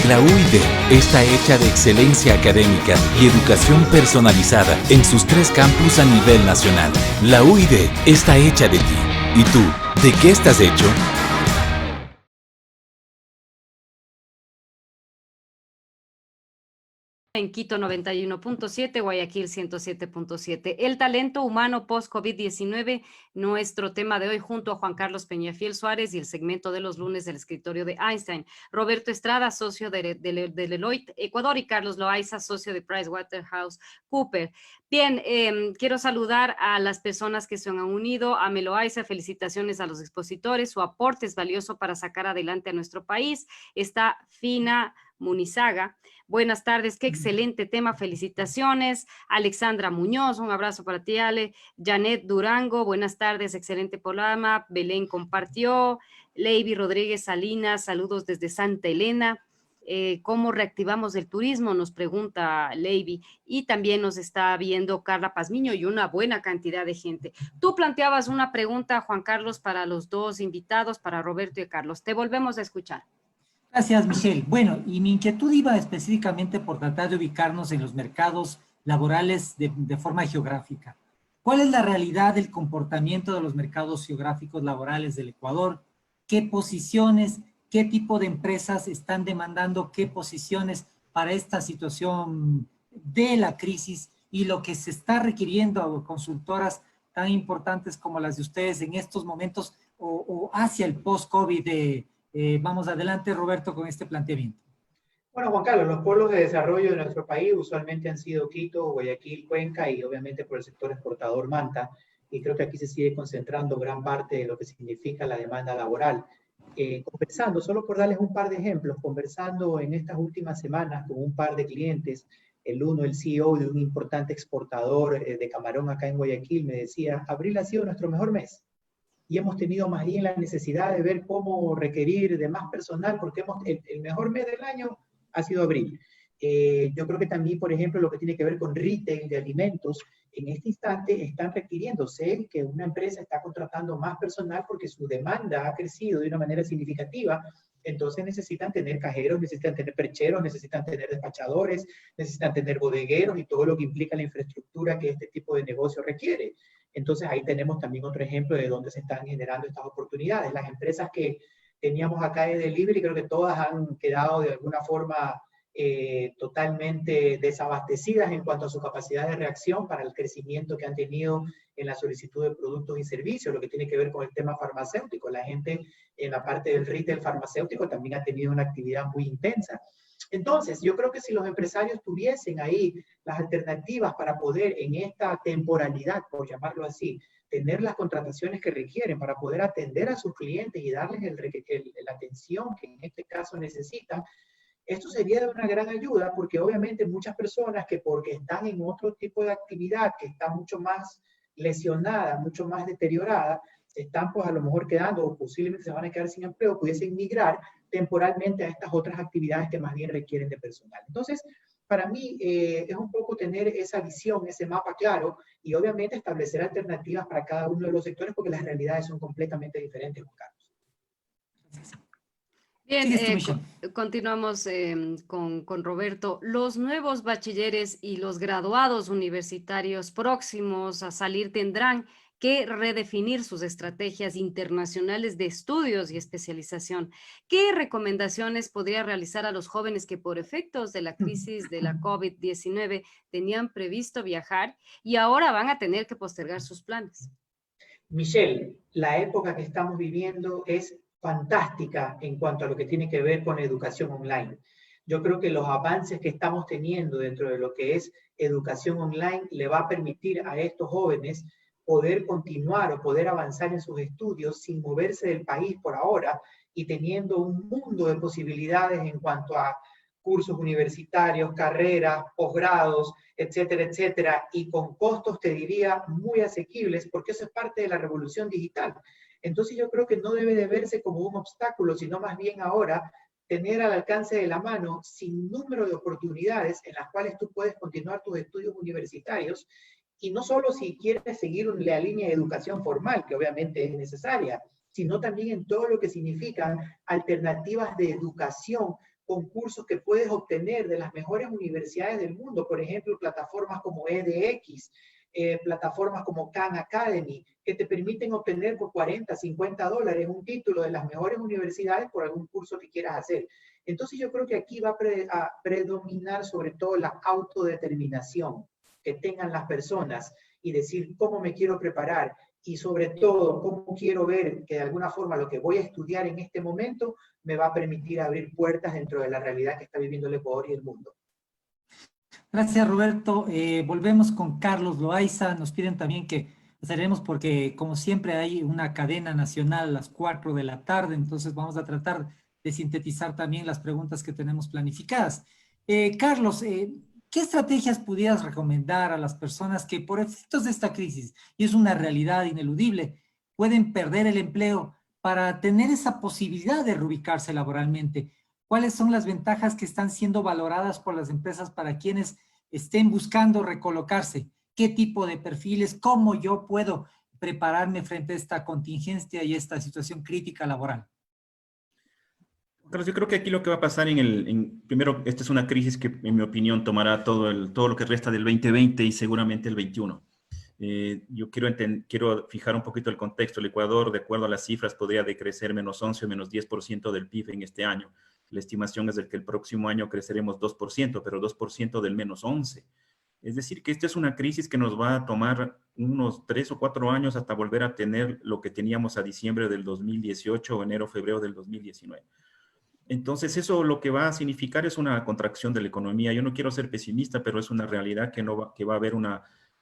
La UID está hecha de excelencia académica y educación personalizada en sus 3 campus a nivel nacional. La UID está hecha de ti. ¿Y tú, de qué estás hecho? En Quito 91.7, Guayaquil 107.7. El talento humano post-COVID-19, nuestro tema de hoy junto a Juan Carlos Peñafiel Suárez y el segmento de los lunes del escritorio de Einstein. Roberto Estrada, socio de Deloitte Ecuador y Carlos Loaiza, socio de PricewaterhouseCoopers. Bien, quiero saludar a las personas que se han unido. A Loaiza, felicitaciones a los expositores. Su aporte es valioso para sacar adelante a nuestro país. Está Fina Munizaga. Buenas tardes, qué excelente tema, felicitaciones. Alexandra Muñoz, un abrazo para ti, Ale. Janet Durango, buenas tardes, excelente programa. Belén compartió. Leiby Rodríguez Salinas, saludos desde Santa Elena. ¿Cómo reactivamos el turismo? Nos pregunta Leiby. Y también nos está viendo Carla Pazmiño y una buena cantidad de gente. Tú planteabas una pregunta, Juan Carlos, para los dos invitados, para Roberto y Carlos. Te volvemos a escuchar. Gracias, Michelle. Bueno, y mi inquietud iba específicamente por tratar de ubicarnos en los mercados laborales de forma geográfica. ¿Cuál es la realidad del comportamiento de los mercados geográficos laborales del Ecuador? ¿Qué posiciones, qué tipo de empresas están demandando qué posiciones para esta situación de la crisis y lo que se está requiriendo a consultoras tan importantes como las de ustedes en estos momentos o hacia el post-COVID? Vamos adelante, Roberto, con este planteamiento. Bueno, Juan Carlos, los polos de desarrollo de nuestro país usualmente han sido Quito, Guayaquil, Cuenca y obviamente por el sector exportador Manta. Y creo que aquí se sigue concentrando gran parte de lo que significa la demanda laboral. Conversando, solo por darles un par de ejemplos, conversando en estas últimas semanas con un par de clientes, el CEO de un importante exportador de camarón acá en Guayaquil, me decía, abril ha sido nuestro mejor mes. Y hemos tenido más bien la necesidad de ver cómo requerir de más personal, porque el mejor mes del año ha sido abril. Yo creo que también, por ejemplo, lo que tiene que ver con retail de alimentos, en este instante están requiriéndose que una empresa está contratando más personal porque su demanda ha crecido de una manera significativa. Entonces necesitan tener cajeros, necesitan tener percheros, necesitan tener despachadores, necesitan tener bodegueros y todo lo que implica la infraestructura que este tipo de negocio requiere. Entonces ahí tenemos también otro ejemplo de dónde se están generando estas oportunidades. Las empresas que teníamos acá de delivery, creo que todas han quedado de alguna forma totalmente desabastecidas en cuanto a su capacidad de reacción para el crecimiento que han tenido en la solicitud de productos y servicios, lo que tiene que ver con el tema farmacéutico. La gente en la parte del retail farmacéutico también ha tenido una actividad muy intensa. Entonces, yo creo que si los empresarios tuviesen ahí las alternativas para poder en esta temporalidad, por llamarlo así, tener las contrataciones que requieren para poder atender a sus clientes y darles la atención que en este caso necesitan, esto sería de una gran ayuda porque obviamente muchas personas que porque están en otro tipo de actividad que está mucho más lesionada, mucho más deteriorada, se están pues a lo mejor quedando o posiblemente se van a quedar sin empleo, pudiesen migrar temporalmente a estas otras actividades que más bien requieren de personal. Entonces, para mí es un poco tener esa visión, ese mapa claro y obviamente establecer alternativas para cada uno de los sectores porque las realidades son completamente diferentes, Juan Carlos. Bien, continuamos con Roberto. Los nuevos bachilleres y los graduados universitarios próximos a salir tendrán que redefinir sus estrategias internacionales de estudios y especialización. ¿Qué recomendaciones podría realizar a los jóvenes que por efectos de la crisis de la COVID-19 tenían previsto viajar y ahora van a tener que postergar sus planes? Michelle, la época que estamos viviendo es fantástica en cuanto a lo que tiene que ver con educación online. Yo creo que los avances que estamos teniendo dentro de lo que es educación online le va a permitir a estos jóvenes poder continuar o poder avanzar en sus estudios sin moverse del país por ahora y teniendo un mundo de posibilidades en cuanto a cursos universitarios, carreras, posgrados, etcétera, etcétera, y con costos, te diría, muy asequibles, porque eso es parte de la revolución digital. Entonces yo creo que no debe de verse como un obstáculo, sino más bien ahora tener al alcance de la mano sin número de oportunidades en las cuales tú puedes continuar tus estudios universitarios, y no solo si quieres seguir la línea de educación formal, que obviamente es necesaria, sino también en todo lo que significan alternativas de educación, concursos que puedes obtener de las mejores universidades del mundo, por ejemplo, plataformas como edX, plataformas como Khan Academy, que te permiten obtener por $40, $50 un título de las mejores universidades por algún curso que quieras hacer. Entonces yo creo que aquí va a predominar sobre todo la autodeterminación que tengan las personas y decir cómo me quiero preparar y sobre todo cómo quiero ver que de alguna forma lo que voy a estudiar en este momento me va a permitir abrir puertas dentro de la realidad que está viviendo el Ecuador y el mundo. Gracias, Roberto. Volvemos con Carlos Loaiza. Nos piden también que haremos porque como siempre hay una cadena nacional a las 4 de la tarde, entonces vamos a tratar de sintetizar también las preguntas que tenemos planificadas. Carlos, ¿qué estrategias pudieras recomendar a las personas que por efectos de esta crisis, y es una realidad ineludible, pueden perder el empleo para tener esa posibilidad de reubicarse laboralmente? ¿Cuáles son las ventajas que están siendo valoradas por las empresas para quienes estén buscando recolocarse? ¿Qué tipo de perfiles? ¿Cómo yo puedo prepararme frente a esta contingencia y esta situación crítica laboral? Carlos, yo creo que aquí lo que va a pasar primero, esta es una crisis que, en mi opinión, tomará todo lo que resta del 2020 y seguramente el 21. Yo quiero fijar un poquito el contexto. El Ecuador, de acuerdo a las cifras, podría decrecer menos 11 o menos 10% del PIB en este año. La estimación es de que el próximo año creceremos 2%, pero 2% del menos 11%. Es decir, que esta es una crisis que nos va a tomar unos 3 o 4 años hasta volver a tener lo que teníamos a diciembre del 2018 o enero, febrero del 2019. Entonces, eso lo que va a significar es una contracción de la economía. Yo no quiero ser pesimista, pero es una realidad que va a haber un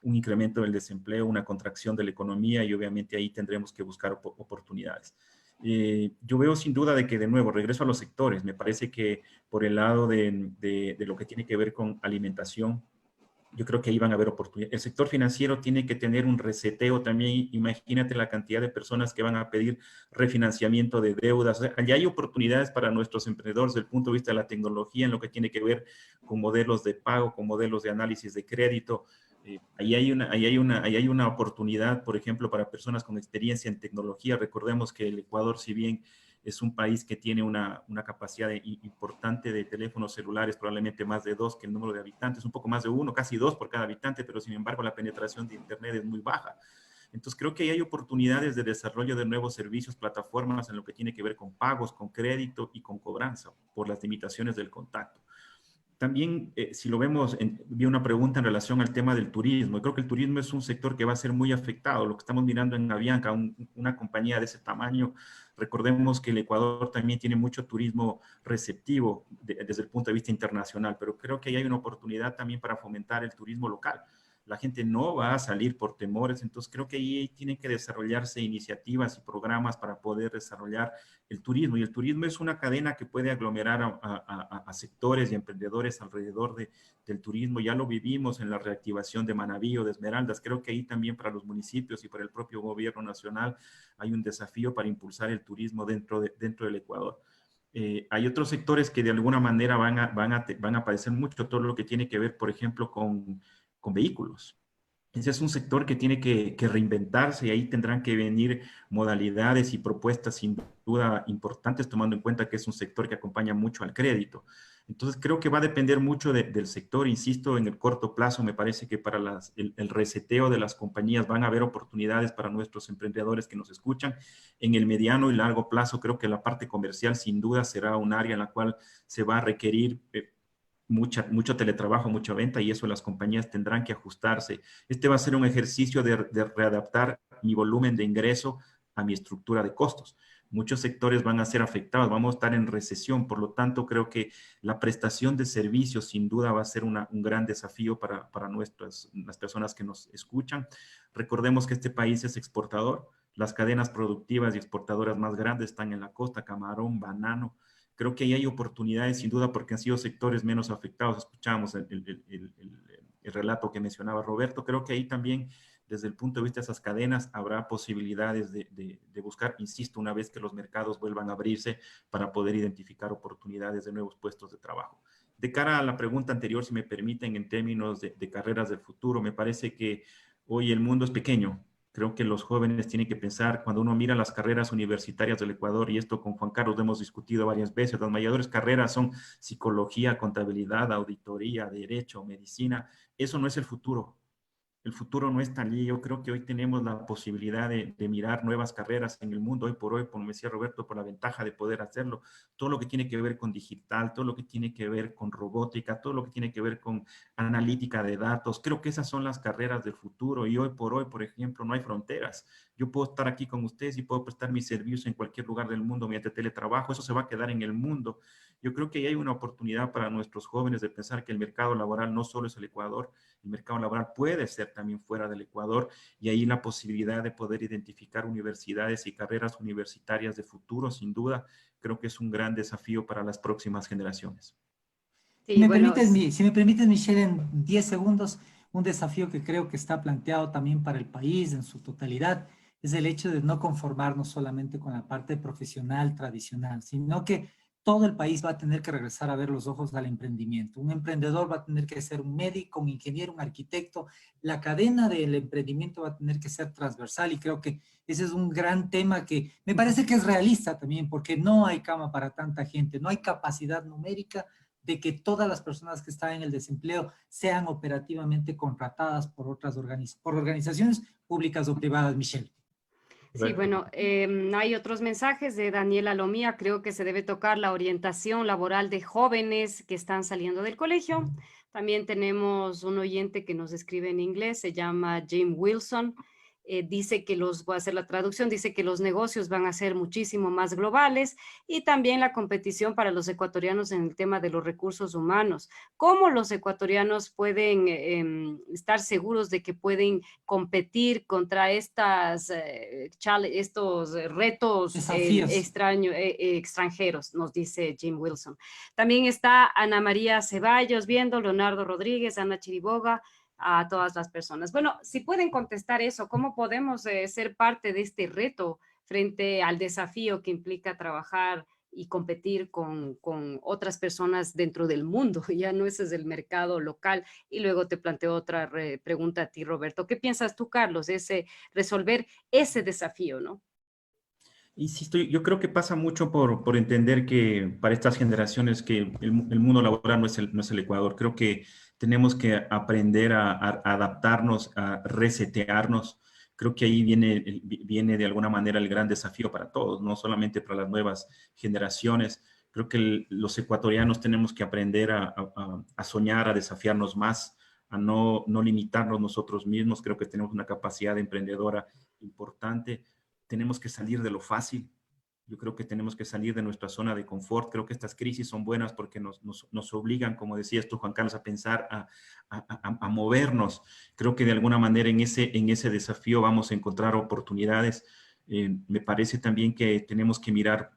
incremento del desempleo, una contracción de la economía y obviamente ahí tendremos que buscar oportunidades. Yo veo sin duda de que, de nuevo, regreso a los sectores. Me parece que por el lado de lo que tiene que ver con alimentación, yo creo que ahí van a haber oportunidades. El sector financiero tiene que tener un reseteo también. Imagínate la cantidad de personas que van a pedir refinanciamiento de deudas. O sea, allá hay oportunidades para nuestros emprendedores desde el punto de vista de la tecnología, en lo que tiene que ver con modelos de pago, con modelos de análisis de crédito. Ahí hay una oportunidad, por ejemplo, para personas con experiencia en tecnología. Recordemos que el Ecuador, si bien es un país que tiene una capacidad importante de teléfonos celulares, probablemente más de 2 que el número de habitantes, un poco más de 1, casi 2 por cada habitante, pero sin embargo la penetración de Internet es muy baja. Entonces creo que ahí hay oportunidades de desarrollo de nuevos servicios, plataformas en lo que tiene que ver con pagos, con crédito y con cobranza, por las limitaciones del contacto. También, si lo vemos, vi una pregunta en relación al tema del turismo. Creo que el turismo es un sector que va a ser muy afectado. Lo que estamos mirando en Avianca, una compañía de ese tamaño, recordemos que el Ecuador también tiene mucho turismo receptivo desde el punto de vista internacional, pero creo que ahí hay una oportunidad también para fomentar el turismo local. La gente no va a salir por temores, entonces creo que ahí tienen que desarrollarse iniciativas y programas para poder desarrollar el turismo. Y el turismo es una cadena que puede aglomerar a sectores y emprendedores alrededor del turismo. Ya lo vivimos en la reactivación de Manabí o de Esmeraldas. Creo que ahí también para los municipios y para el propio gobierno nacional hay un desafío para impulsar el turismo dentro del Ecuador. Hay otros sectores que de alguna manera van a padecer mucho, todo lo que tiene que ver, por ejemplo, con vehículos. Ese es un sector que tiene que reinventarse y ahí tendrán que venir modalidades y propuestas sin duda importantes, tomando en cuenta que es un sector que acompaña mucho al crédito. Entonces creo que va a depender mucho del sector. Insisto, en el corto plazo me parece que para el reseteo de las compañías van a haber oportunidades para nuestros emprendedores que nos escuchan. En el mediano y largo plazo creo que la parte comercial sin duda será un área en la cual se va a requerir mucho teletrabajo, mucha venta, y eso las compañías tendrán que ajustarse. Este va a ser un ejercicio de readaptar mi volumen de ingreso a mi estructura de costos. Muchos sectores van a ser afectados, vamos a estar en recesión, por lo tanto creo que la prestación de servicios sin duda va a ser un gran desafío para las personas que nos escuchan. Recordemos que este país es exportador, las cadenas productivas y exportadoras más grandes están en la costa, camarón, banano. Creo que ahí hay oportunidades sin duda porque han sido sectores menos afectados. Escuchamos el relato que mencionaba Roberto. Creo que ahí también, desde el punto de vista de esas cadenas, habrá posibilidades de buscar, insisto, una vez que los mercados vuelvan a abrirse para poder identificar oportunidades de nuevos puestos de trabajo. De cara a la pregunta anterior, si me permiten, en términos de carreras del futuro, me parece que hoy el mundo es pequeño. Creo que los jóvenes tienen que pensar, cuando uno mira las carreras universitarias del Ecuador, y esto con Juan Carlos lo hemos discutido varias veces, las mayores carreras son psicología, contabilidad, auditoría, derecho, medicina. Eso no es el futuro. El futuro no está allí. Yo creo que hoy tenemos la posibilidad de mirar nuevas carreras en el mundo, hoy por hoy, como decía Roberto, por la ventaja de poder hacerlo. Todo lo que tiene que ver con digital, todo lo que tiene que ver con robótica, todo lo que tiene que ver con analítica de datos. Creo que esas son las carreras del futuro y hoy por hoy, por ejemplo, no hay fronteras. yo puedo estar aquí con ustedes y puedo prestar mis servicios en cualquier lugar del mundo mediante teletrabajo, eso se va a quedar en el mundo. Yo creo que ahí hay una oportunidad para nuestros jóvenes de pensar que el mercado laboral no solo es el Ecuador, el mercado laboral puede ser también fuera del Ecuador, y ahí la posibilidad de poder identificar universidades y carreras universitarias de futuro, sin duda, creo que es un gran desafío para las próximas generaciones. Sí, Si me permites, Michelle, en 10 segundos, un desafío que creo que está planteado también para el país en su totalidad es el hecho de no conformarnos solamente con la parte profesional tradicional, sino que todo el país va a tener que regresar a ver los ojos al emprendimiento. Un emprendedor va a tener que ser un médico, un ingeniero, un arquitecto. La cadena del emprendimiento va a tener que ser transversal y creo que ese es un gran tema que me parece que es realista también, porque no hay cama para tanta gente, no hay capacidad numérica de que todas las personas que están en el desempleo sean operativamente contratadas por otras organizaciones públicas o privadas, Michelle. Sí, bueno, hay otros mensajes de Daniela Lomía. Creo que se debe tocar la orientación laboral de jóvenes que están saliendo del colegio. También tenemos un oyente que nos escribe en inglés, se llama Jim Wilson. Dice que voy a hacer la traducción, dice que los negocios van a ser muchísimo más globales y también la competición para los ecuatorianos en el tema de los recursos humanos. ¿Cómo los ecuatorianos pueden estar seguros de que pueden competir contra estos retos extranjeros? Nos dice Jim Wilson. También está Ana María Ceballos viendo, Leonardo Rodríguez, Ana Chiriboga, a todas las personas. Bueno, si pueden contestar eso, ¿cómo podemos ser parte de este reto frente al desafío que implica trabajar y competir con otras personas dentro del mundo? Ya no ese es el mercado local. Y luego te planteo otra pregunta a ti, Roberto. ¿Qué piensas tú, Carlos, de resolver ese desafío, no? Y sí, yo creo que pasa mucho por entender que para estas generaciones que el mundo laboral no es el Ecuador. Creo que tenemos que aprender a adaptarnos, a resetearnos. Creo que ahí viene de alguna manera el gran desafío para todos, no solamente para las nuevas generaciones. Creo que los ecuatorianos tenemos que aprender a soñar, a desafiarnos más, a no limitarnos nosotros mismos. Creo que tenemos una capacidad emprendedora importante. Tenemos que salir de lo fácil. Yo creo que tenemos que salir de nuestra zona de confort. Creo que estas crisis son buenas porque nos obligan, como decías tú, Juan Carlos, a pensar, a movernos. Creo que de alguna manera en ese desafío vamos a encontrar oportunidades. Me parece también que tenemos que mirar.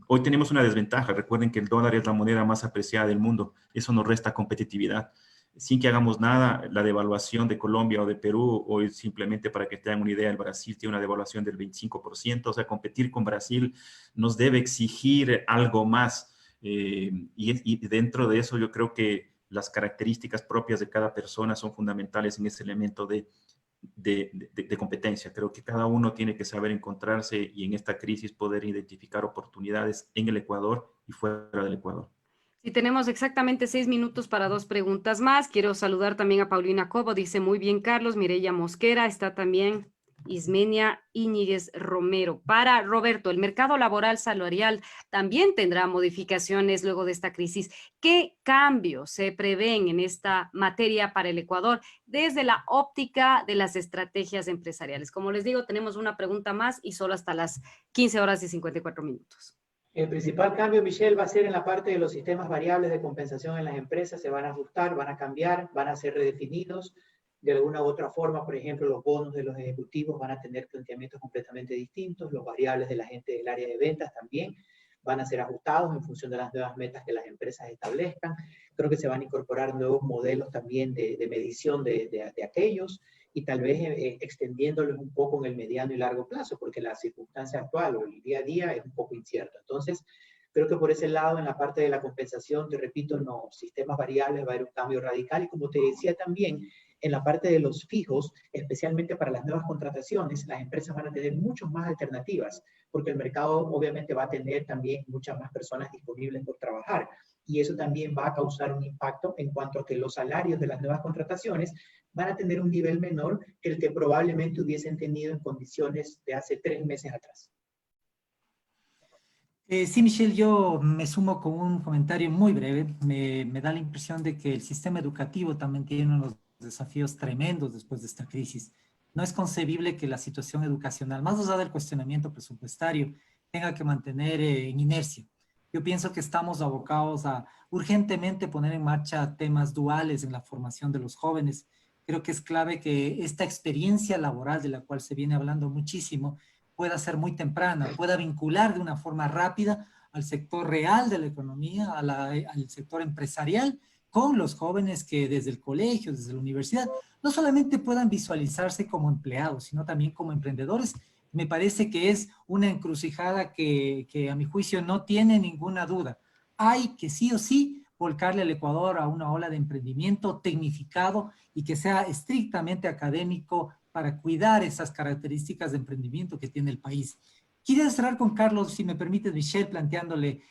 Hoy tenemos una desventaja. Recuerden que el dólar es la moneda más apreciada del mundo. Eso nos resta competitividad. Sin que hagamos nada, la devaluación de Colombia o de Perú, hoy simplemente para que tengan una idea, el Brasil tiene una devaluación del 25%, o sea, competir con Brasil nos debe exigir algo más. Y dentro de eso yo creo que las características propias de cada persona son fundamentales en ese elemento de competencia. Creo que cada uno tiene que saber encontrarse y en esta crisis poder identificar oportunidades en el Ecuador y fuera del Ecuador. Sí, tenemos exactamente 6 minutos para 2 preguntas más. Quiero saludar también a Paulina Cobo, dice muy bien Carlos, Mireya Mosquera, está también Ismenia Íñiguez Romero. Para Roberto, el mercado laboral salarial también tendrá modificaciones luego de esta crisis. ¿Qué cambios se prevén en esta materia para el Ecuador desde la óptica de las estrategias empresariales? Como les digo, tenemos una pregunta más y solo hasta las 15 horas y 54 minutos. El principal cambio, Michelle, va a ser en la parte de los sistemas variables de compensación en las empresas. Se van a ajustar, van a cambiar, van a ser redefinidos de alguna u otra forma. Por ejemplo, los bonos de los ejecutivos van a tener planteamientos completamente distintos. Los variables de la gente del área de ventas también van a ser ajustados en función de las nuevas metas que las empresas establezcan. Creo que se van a incorporar nuevos modelos también de medición de aquellos, y tal vez extendiéndolos un poco en el mediano y largo plazo, porque la circunstancia actual o el día a día es un poco incierto. Entonces, creo que por ese lado, en la parte de la compensación, te repito, en los sistemas variables va a haber un cambio radical, y como te decía también, en la parte de los fijos, especialmente para las nuevas contrataciones, las empresas van a tener muchas más alternativas, porque el mercado obviamente va a tener también muchas más personas disponibles por trabajar. Y eso también va a causar un impacto en cuanto a que los salarios de las nuevas contrataciones van a tener un nivel menor que el que probablemente hubiesen tenido en condiciones de hace 3 meses atrás. Sí, Michelle, yo me sumo con un comentario muy breve. Me da la impresión de que el sistema educativo también tiene unos desafíos tremendos después de esta crisis. No es concebible que la situación educacional, más allá del cuestionamiento presupuestario, tenga que mantener en inercia. Yo pienso que estamos abocados a urgentemente poner en marcha temas duales en la formación de los jóvenes. Creo que es clave que esta experiencia laboral de la cual se viene hablando muchísimo pueda ser muy temprana, pueda vincular de una forma rápida al sector real de la economía, al sector empresarial, con los jóvenes que desde el colegio, desde la universidad, no solamente puedan visualizarse como empleados, sino también como emprendedores. Me parece que es una encrucijada que a mi juicio no tiene ninguna duda. Hay que sí o sí volcarle al Ecuador a una ola de emprendimiento tecnificado y que sea estrictamente académico para cuidar esas características de emprendimiento que tiene el país. Quería cerrar con Carlos, si me permite, Michelle, planteándole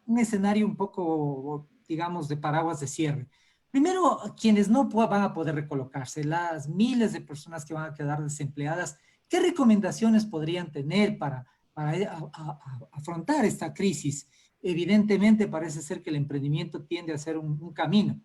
un escenario un poco, digamos, de paraguas de cierre. Primero, quienes no van a poder recolocarse, las miles de personas que van a quedar desempleadas, ¿qué recomendaciones podrían tener para afrontar esta crisis? Evidentemente parece ser que el emprendimiento tiende a ser un camino,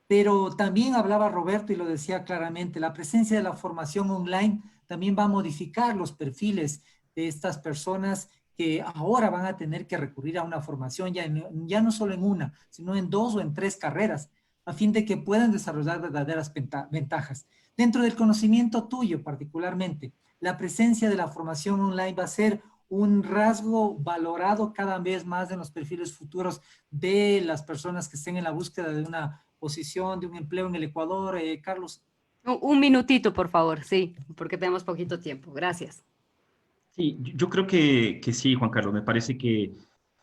pero también hablaba Roberto y lo decía claramente, la presencia de la formación online también va a modificar los perfiles de estas personas que ahora van a tener que recurrir a una formación ya no solo en una, sino en 2 o en 3 carreras, a fin de que puedan desarrollar verdaderas ventajas. Dentro del conocimiento tuyo particularmente, la presencia de la formación online va a ser un rasgo valorado cada vez más en los perfiles futuros de las personas que estén en la búsqueda de una posición, de un empleo en el Ecuador. Carlos. Un minutito, por favor, sí, porque tenemos poquito tiempo. Gracias. Sí, yo creo que sí, Juan Carlos. Me parece que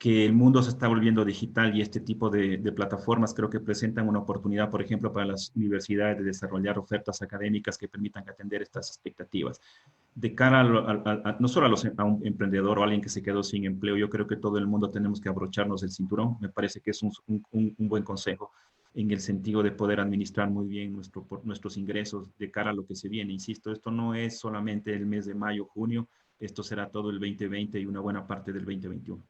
el mundo se está volviendo digital y este tipo de plataformas creo que presentan una oportunidad, por ejemplo, para las universidades de desarrollar ofertas académicas que permitan atender estas expectativas. De cara no solo a un emprendedor o a alguien que se quedó sin empleo, yo creo que todo el mundo tenemos que abrocharnos el cinturón. Me parece que es un buen consejo en el sentido de poder administrar muy bien nuestros ingresos de cara a lo que se viene. Insisto, esto no es solamente el mes de mayo, junio, esto será todo el 2020 y una buena parte del 2021.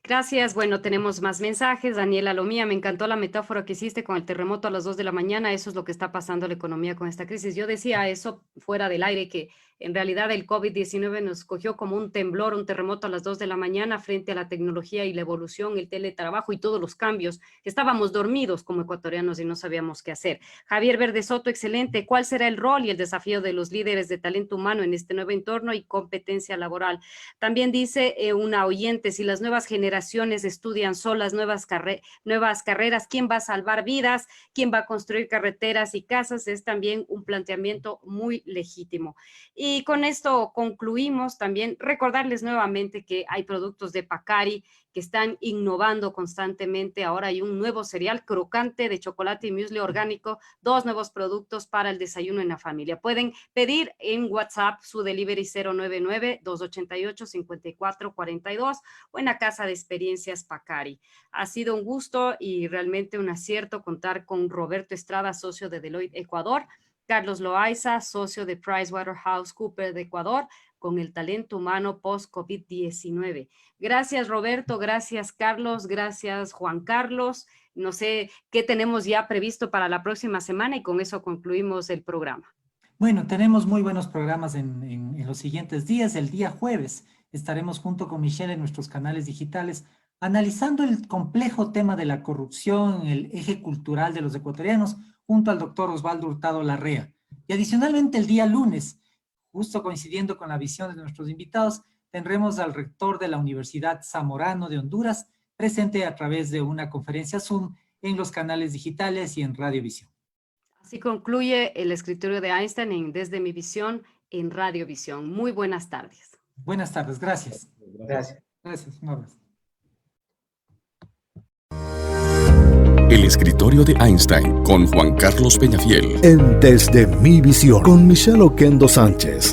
Gracias. Bueno, tenemos más mensajes. Daniela Lomía, me encantó la metáfora que hiciste con el terremoto a las 2 de la mañana. Eso es lo que está pasando a la economía con esta crisis. Yo decía eso fuera del aire, que en realidad el COVID-19 nos cogió como un temblor, un terremoto a las 2 de la mañana frente a la tecnología y la evolución, el teletrabajo y todos los cambios. Estábamos dormidos como ecuatorianos y no sabíamos qué hacer. Javier Verde Soto, excelente. ¿Cuál será el rol y el desafío de los líderes de talento humano en este nuevo entorno y competencia laboral? También dice una oyente, si las nuevas generaciones estudian solas nuevas carreras, ¿quién va a salvar vidas? ¿Quién va a construir carreteras y casas? Es también un planteamiento muy legítimo. Y con esto concluimos. También recordarles nuevamente que hay productos de Pacari que están innovando constantemente. Ahora hay un nuevo cereal crocante de chocolate y muesli orgánico, 2 nuevos productos para el desayuno en la familia. Pueden pedir en WhatsApp su delivery 099-288-5442 o en la Casa de Experiencias Pacari. Ha sido un gusto y realmente un acierto contar con Roberto Estrada, socio de Deloitte Ecuador, Carlos Loaiza, socio de PricewaterhouseCoopers de Ecuador, con el talento humano post-COVID-19. Gracias, Roberto. Gracias, Carlos. Gracias, Juan Carlos. No sé qué tenemos ya previsto para la próxima semana y con eso concluimos el programa. Bueno, tenemos muy buenos programas en los siguientes días. El día jueves estaremos junto con Michelle en nuestros canales digitales analizando el complejo tema de la corrupción, el eje cultural de los ecuatorianos, junto al doctor Osvaldo Hurtado Larrea. Y adicionalmente el día lunes, justo coincidiendo con la visión de nuestros invitados, tendremos al rector de la Universidad Zamorano de Honduras presente a través de una conferencia Zoom en los canales digitales y en Radiovisión. Así concluye el escritorio de Einstein en Desde mi Visión en Radiovisión. Muy buenas tardes. Buenas tardes, gracias. Gracias. Gracias, un abrazo. El escritorio de Einstein con Juan Carlos Peñafiel. En Desde mi Visión con Michelle Oquendo Sánchez.